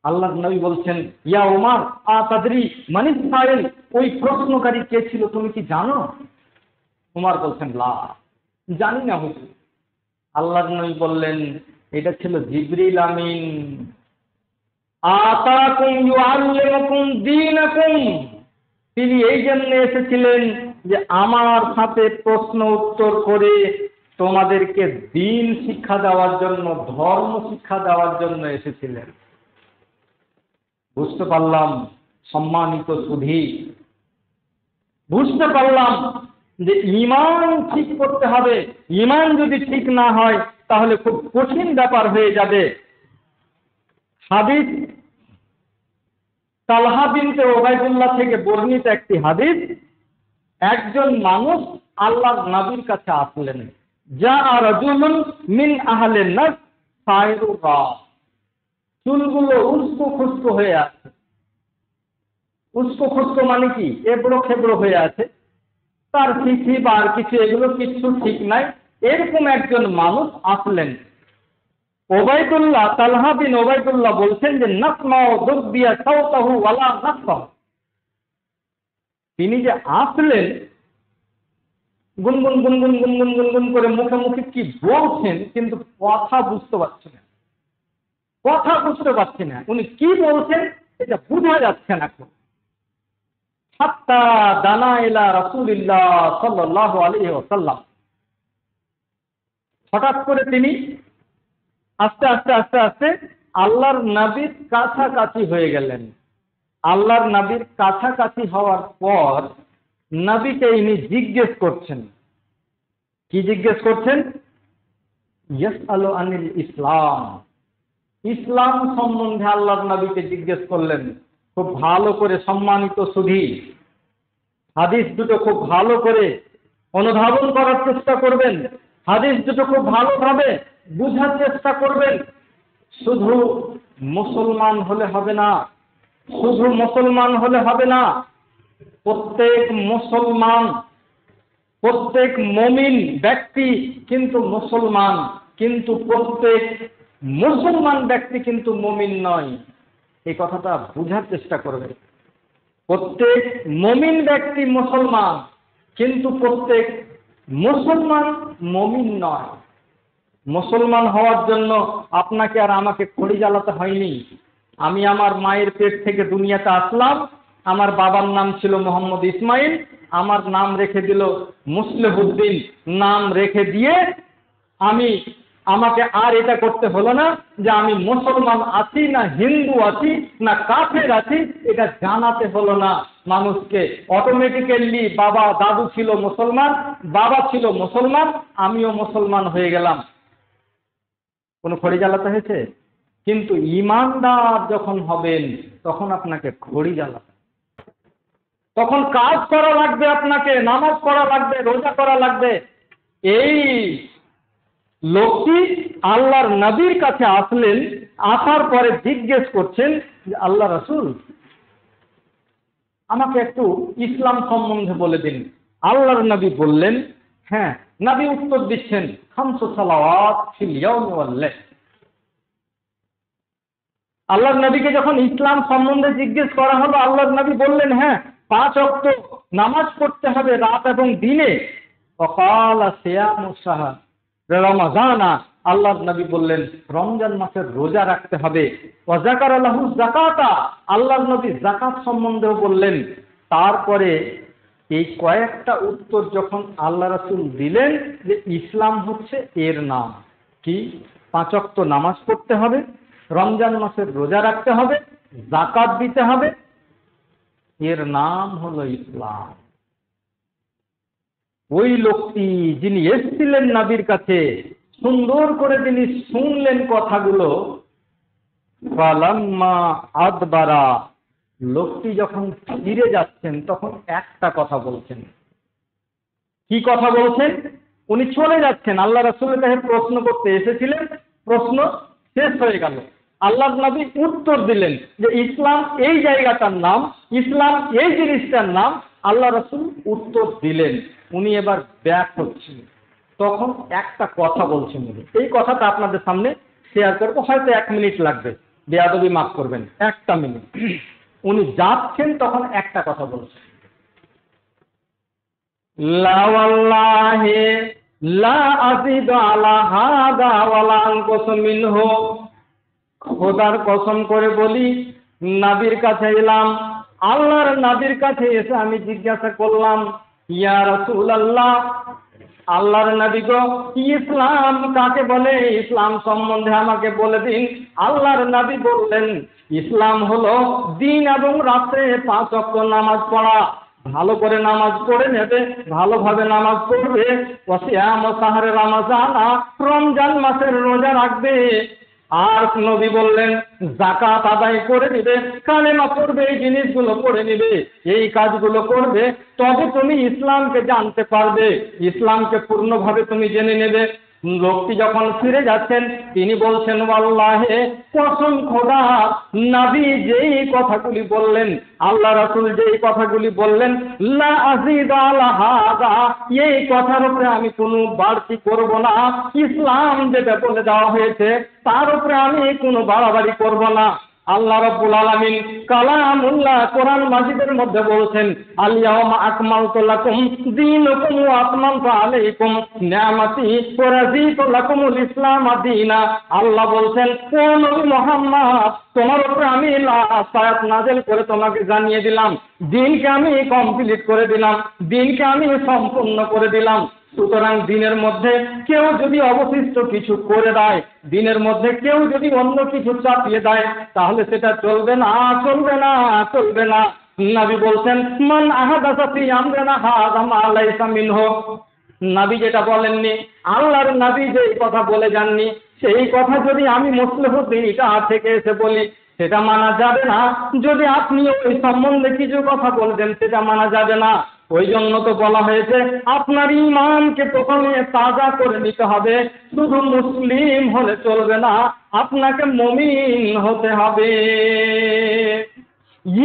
আল্লাহর নবী বলছেন, ইয়া উমার তাদরি মানি সাইল, ওই প্রশ্নকারী কে ছিল তুমি কি জানো? উমার বলছেন, লা, জানি না হুজুর। আল্লাহর নবী বললেন, এটা ছিল জিবরিল আমিন। আতাকুম ইউআল্লিমুকুম দীনাকুম, তিনি এই জন্য এসেছিলেন যে আমার সাথে প্রশ্ন উত্তর করে তোমাদেরকে দ্বীন শিক্ষা দেওয়ার জন্য, ধর্ম শিক্ষা দেওয়ার জন্য এসেছিলেন। বুঝতে পারলাম সম্মানিত সুধী, বুঝতে পারলাম যে ঈমান ঠিক করতে হবে। ঈমান যদি ঠিক না হয় তাহলে খুব কঠিন ব্যাপার হয়ে যাবে। হাদিস তালহা বিনতে উবাইদুল্লাহ থেকে বর্ণিত একটি হাদিস, একজন মানুষ আল্লাহর নবীর কাছে আসলেন, যা রাজুলুন মিন আহলিন নাস সাইরুর রাস, চুলগুলো উস্কো খুস্কো হয়ে আছে। উস্কো খুস্কো মানে কি? এবড়ো খেবড়ো হয়ে আছে, তার চিঠি বা আর কিছু এগুলো কিচ্ছু ঠিক নাই। এরকম একজন মানুষ আসলেন। ওবাইদুল্লাহ, তালহা বিন ওবাইদুল্লাহ বলছেন যে নাসমাউ দুবিয়া সাওতাহু ওয়ালা নাসমাউ, তিনি যে আসলেন গুনগুন গুনগুন গুনগুন গুনগুন করে মুখে মুখে কি বলছেন, কিন্তু কথা বুঝতে পারছি না, উনি কি বলছেন এটা বোঝা যাচ্ছে না। হাত্তা দানা ইলা রাসূলিল্লাহ সাল্লাল্লাহু আলাইহি ওয়াসাল্লাম, হঠাৎ করে তিনি আস্তে আস্তে আস্তে আস্তে আল্লাহর নবীর কাছাকাছি হয়ে গেলেন। আল্লাহর নবীর কাছাকাছি হওয়ার পর নবীকে ইনি জিজ্ঞেস করছেন। কি জিজ্ঞেস করছেন? ইয়াসআলু আনিল ইসলাম, ইসলাম সম্বন্ধে আল্লাহর নবীকে জিজ্ঞেস করলেন। খুব ভালো করে সম্মানিত সুধী, হাদিস দুটো খুব ভালো করে অনুধাবন করার চেষ্টা করবেন, হাদিস দুটো খুব ভালোভাবে বুঝার চেষ্টা করবেন। শুধু মুসলমান হলে হবে না, শুধু মুসলমান হলে হবে না, প্রত্যেক মুসলমান, প্রত্যেক মুমিন ব্যক্তি কিন্তু মুসলমান, কিন্তু প্রত্যেক মুসলমান ব্যক্তি কিন্তু মুমিন নয়। এই কথাটা বুঝার চেষ্টা করবেন। প্রত্যেক মুমিন ব্যক্তি মুসলমান, কিন্তু প্রত্যেক মুসলমান মুমিন নয়। মুসলমান হওয়ার জন্য আপনাকে আর আমাকে খড়ি জ্বালাতে হয়নি। আমি আমার মায়ের পেট থেকে দুনিয়াতে আসলাম, আমার বাবার নাম ছিল মোহাম্মদ ইসমাইল, আমার নাম রেখে দিল মুসলিহুদ্দিন, নাম রেখে দিয়ে আমাকে আর এটা করতে হলো না যে আমি মুসলমান আছি না হিন্দু আছি না কাফের আছি, এটা জানাতে হলো না মানুষকে। অটোমেটিক্যালি বাবা দাদু ছিল মুসলমান, বাবা ছিল মুসলমান, আমিও মুসলমান হয়ে গেলাম। কোনো খড়ি জ্বালাতে হয়েছে? কিন্তু ঈমানদার যখন হবেন তখন আপনাকে খড়ি জ্বালাতে, তখন কাজ করা লাগবে, আপনাকে নামাজ পড়া লাগবে, রোজা করা লাগবে। এই লোকটি আল্লাহর নবীর কাছে আসলেন, আসার পরে জিজ্ঞেস করছেন যে আল্লাহ রাসূল আমাকে একটু ইসলাম সম্বন্ধে বলে দিন। আল্লাহর নবী বললেন, হ্যাঁ। নবী উত্তর দিচ্ছেন, খামসু সালাওয়াত ফিল ইয়াউমি ওয়াল লাইল। আল্লাহর নবীকে যখন ইসলাম সম্বন্ধে জিজ্ঞেস করা হলো, আল্লাহর নবী বললেন, হ্যাঁ 5 ওয়াক্ত নামাজ পড়তে হবে রাত এবং দিনে। ওয়াকালা সিয়ামু শাহর রমাজানা, আল্লাহর নবী বললেন রমজান মাসের রোজা রাখতে হবে। ওয়া যাকারা লাহু যাকাতা, আল্লাহর নবী যাকাত সম্বন্ধেও বললেন। তারপরে এই কয়েকটা উত্তর যখন আল্লাহ রাসূল দিলেন যে ইসলাম হচ্ছে এর নাম কি, 5 ওয়াক্ত নামাজ পড়তে হবে, রমজান মাসের রোজা রাখতে হবে, যাকাত দিতে হবে, এর নাম হলো ইসলাম। ওই লোকটি যিনি এসেছিলেন নবীর কাছে, সুন্দর করে তিনি শুনলেন কথাগুলো। ফালাম্মা আদবারা, লোকটি যখন ফিরে যাচ্ছেন তখন একটা কথা বলছেন। কি কথা বলছেন? উনি চলে যাচ্ছেন, আল্লাহ রাসূলের কাছে প্রশ্ন করতে এসেছিলেন, প্রশ্ন শেষ হয়ে গেল। আল্লাহর নবী উত্তর দিলেন যে ইসলাম এই জায়গাটার নাম, ইসলাম এই জিনিসটার নাম। আল্লাহ রাসূল উত্তর দিলেন, উনি এবার ব্যাক হচ্ছেন। তখন একটা কথা বলছেন উনি, এই কথাটা আপনাদের সামনে শেয়ার করবো, হয়তো 1 মিনিট লাগবে, বেয়াদবি মাফ করবেন, 1টা মিনিট। উনি যাচ্ছেন তখন একটা কথা বলছেন, লা ওয়াল্লাহি লা আযিদু আলা হাযা ওয়ালা আনকুসু মিনহু। খোদার কসম করে বলি, নবীর কাছে এলাম, আল্লাহর নবীর কাছে এসে আমি জিজ্ঞাসা করলাম, ইয়া রাসূলুল্লাহ, আল্লাহর নবী গো, ইসলাম কাকে বলে? ইসলাম সম্বন্ধে আমাকে বলে দিন। আল্লাহর নবী বললেন, ইসলাম হলো দিন এবং রাতে 5 ওয়াক্ত নামাজ পড়া। ভালো করে নামাজ পড়ে নেবে, ভালোভাবে নামাজ পড়বে। ওয়াসিয়াম শাহরে রমাজানা, রমজান মাসের রোজা রাখবে। আর নবী বললেন যাকাত আদায় করে নিবে, কালেমা পড়বে, এই জিনিসগুলো পড়ে নিবে, এই কাজগুলো করবে, তবে তুমি ইসলামকে জানতে পারবে, ইসলামকে পূর্ণভাবে তুমি জেনে নেবে। লোকটি যখন ফিরে যাচ্ছেন তিনি বলছেন, আল্লাহে কসম খোদা, নবী যেই কথাগুলি বললেন, আল্লাহ রাসূল যেই কথাগুলি বললেন, লা আযিদু আলা হাযা, এই কথার উপরে আমি কোনো বাড়তি করব না। ইসলাম যেটা বলে দেওয়া হয়েছে তার উপরে আমি কোনো বাড়াবাড়ি করব না। আল্লাহ রাব্বুল আলামিন কালামুল্লাহ কোরআন মাজিদের মধ্যে বলছেন, আল ইয়াউমা আকমালতু লাকুম দীনাকুম ওয়া আতমামতু আলাইকুম নি'মাতি ওয়া রাদিতু লাকুমুল ইসলাম দীনা। আল্লাহ বলছেন, ও নবী মুহাম্মদ, তোমার উপরে আমি আয়াত নাযিল করে তোমাকে জানিয়ে দিলাম, দিনকে আমি কমপ্লিট করে দিলাম, দিনকে আমি সম্পূর্ণ করে দিলাম। সুতরাং দিনের মধ্যে কেউ যদি অবশিষ্ট কিছু করে দেয়, দিনের মধ্যে কেউ যদি অন্য কিছু চাপিয়ে দেয়, তাহলে সেটা চলবে না, চলবে না, চলবে না। নবী বলছেন, মান আহাদাসা ফি আমরিনা হাযা মা লাইসা মিনহু। নবী যেটা বলেননি, আল্লাহর নবী যেই কথা বলে যাননি, সেই কথা যদি আমি মুসলিহুদ্দিন এটা থেকে এসে বলি, সেটা মানা যাবে না। যদি আপনি ওই সম্বন্ধে কিছু কথা বলবেন, সেটা মানা যাবে না। ওই জন্য তো বলা হয়েছে আপনার ঈমানকে প্রথমে তাজা করে নিতে হবে। শুধু মুসলিম হলে চলবে না, আপনাকে মুমিন হতে হবে,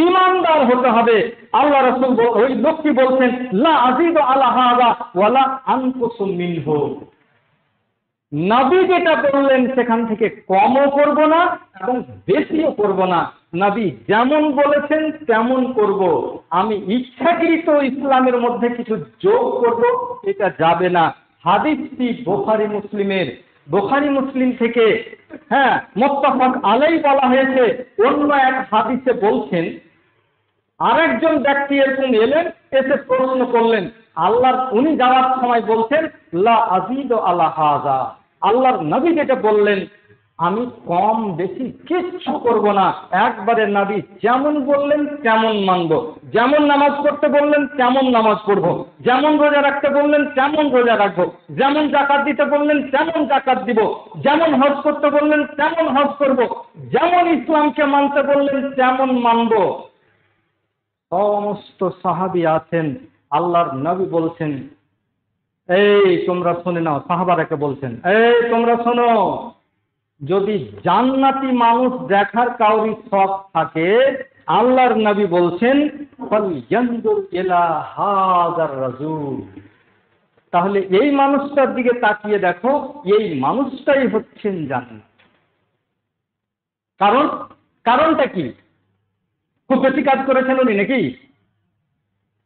ঈমানদার হতে হবে। আল্লাহ রাসূল ওই লোকটি বলছেন, লা আযিদু আলা হাযা ওয়ালা আনকুসু মিনহু। নবী যেটা বললেন সেখান থেকে কমও করব না এবং বেশিও করব না। নবী যেমন বলেছেন তেমন করব। আমি ইচ্ছাকৃত ইসলামের মধ্যে কিছু যোগ করব, এটা যাবে না। হাদিসটি বুখারী মুসলিমের, বুখারী মুসলিম থেকে মুত্তাফাক আলাইহি বলা হয়েছে। অন্য এক হাদিসে বলছেন, আরেকজন ব্যক্তি এরকম এলেন, এসে প্রশ্ন করলেন, আল্লাহর উনি যাওয়ার সময় বলছেন, লা আযিদু আলা হাযা, আল্লাহর নবী যেটা বললেন আমি কম বেশি কিচ্ছু করব না, একবারে নবী যেমন বললেন তেমন মানব। যেমন নামাজ পড়তে বললেন তেমন নামাজ পড়ব, যেমন রোজা রাখতে বললেন তেমন রোজা রাখবো, যেমন যাকাত দিতে বললেন তেমন যাকাত দিব, যেমন হজ করতে বললেন তেমন হজ করব, যেমন ইসলামকে মানতে বললেন তেমন মানব। সমস্ত সাহাবী আছেন, আল্লাহর নবী বলছেন এই তোমরা শুনে নাও, সাহাবারাকে বলছেন, এই তোমরা শোনো, যদি জান্নাতি মানুষ দেখার কাউরি শখ থাকে, আল্লাহর নবী বলছেন ফালইয়ানজুর ইলা হাযার রাজূল, তাহলে এই মানুষটার দিকে তাকিয়ে দেখো, এই মানুষটাই হচ্ছেন জান্নাত। কারণটা কি? খুব বেশি কাজ করেছেন উনি নাকি?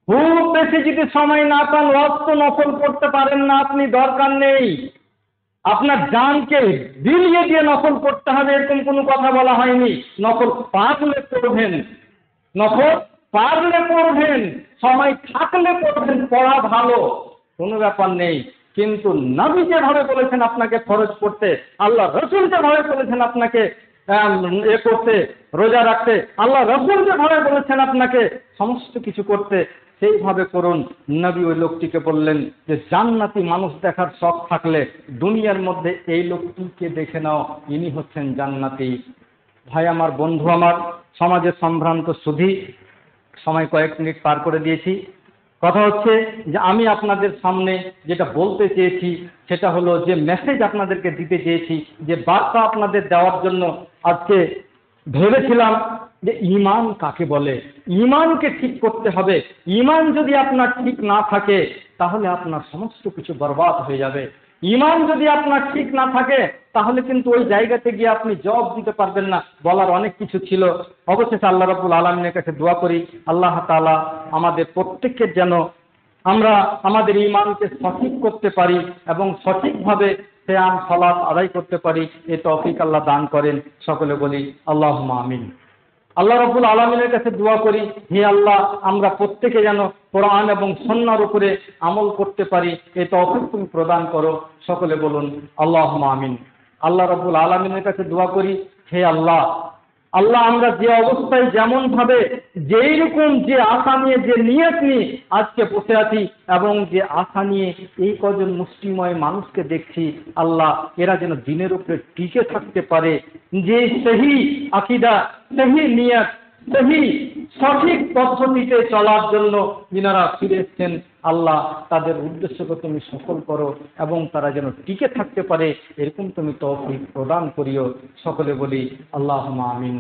খুব বেশি যদি সময় না পান, রক্ত নফল করতে পারেন না আপনি, দরকার নেই। আপনার জানকে বিলিয়ে দিয়ে নফল করতে হবে এরকম কোনো কথা বলা হয়নি। নফল পারলে পড়বেন, নফল পারলে পড়বেন, সময় থাকলে পড়বেন, পড়া ভালো, কোনো ব্যাপার নেই। কিন্তু নবী যেভাবে বলেছেন আপনাকে ফরজ করতে, আল্লাহ রসুল যেভাবে বলেছেন আপনাকে করতে, রোজা রাখতে, আল্লাহ রসুল যেভাবে বলেছেন আপনাকে সমস্ত কিছু করতে, সেইভাবে করুন। নবী ওই লোকটিকে বললেন যে জান্নাতি মানুষ দেখার শখ থাকলে দুনিয়ার মধ্যে এই লোকটিকে দেখে নাও, ইনি হচ্ছেন জান্নাতি। ভাই আমার, বন্ধু আমার, সমাজের সম্ভ্রান্ত সুধী, সময় কয়েক মিনিট পার করে দিয়েছি। কথা হচ্ছে যে আমি আপনাদের সামনে যেটা বলতে চেয়েছি সেটা হলো, যে মেসেজ আপনাদেরকে দিতে চেয়েছি, যে বার্তা আপনাদের দেওয়ার জন্য আজকে ভেবেছিলাম যে ঈমান কাকে বলে, ঈমানকে ঠিক করতে হবে। ঈমান যদি আপনার ঠিক না থাকে তাহলে আপনার সমস্ত কিছু বরবাদ হয়ে যাবে। ঈমান যদি আপনার ঠিক না থাকে তাহলে কিন্তু ওই জায়গাতে গিয়ে আপনি জবাব দিতে পারবেন না। বলার অনেক কিছু ছিল। অবশেষে আল্লাহ রাব্বুল আলামিনের কাছে দোয়া করি, আল্লাহ তাআলা আমাদের প্রত্যেকের যেন আমরা আমাদের ঈমানকে সঠিক করতে পারি এবং সঠিকভাবে সিয়াম সালাত আদায় করতে পারি, এই তৌফিক আল্লাহ দান করেন। সকলে বলি আল্লাহুম্মা আমিন। আল্লাহ রাব্বুল আলামিনের কাছে দোয়া করি, হে আল্লাহ, আমরা প্রত্যেকে যেন কোরআন এবং সুন্নাহর উপরে আমল করতে পারি, এই তৌফিক তুমি প্রদান করো। সকলে বলুন আল্লাহুম্মা আমিন। আল্লাহ রাব্বুল আলামিনের কাছে দোয়া করি, হে আল্লাহ, আমরা যে অবস্থায় যেমন ভাবে যেই রকম যে আশা নিয়ে, যে নিয়ত নিয়ে আজকে বসে আছি এবং যে আশা নিয়ে এই কজন মুষ্টিময় মানুষকে দেখছি, আল্লাহ এরা যেন দিনের উপরে টিকে থাকতে পারে, যে সেই আকীদা, সেই নিয়ত, সেই সঠিক পদ্ধতিতে চলার জন্য যিনারা ফিরে এসেছেন, আল্লাহ তাদের উদ্দেশ্যকে তুমি সফল করো এবং তারা যেন টিকে থাকতে পারে এরকম তুমি তৌফিক প্রদান করিও। সকলে বলি আল্লাহুম্মা আমিন।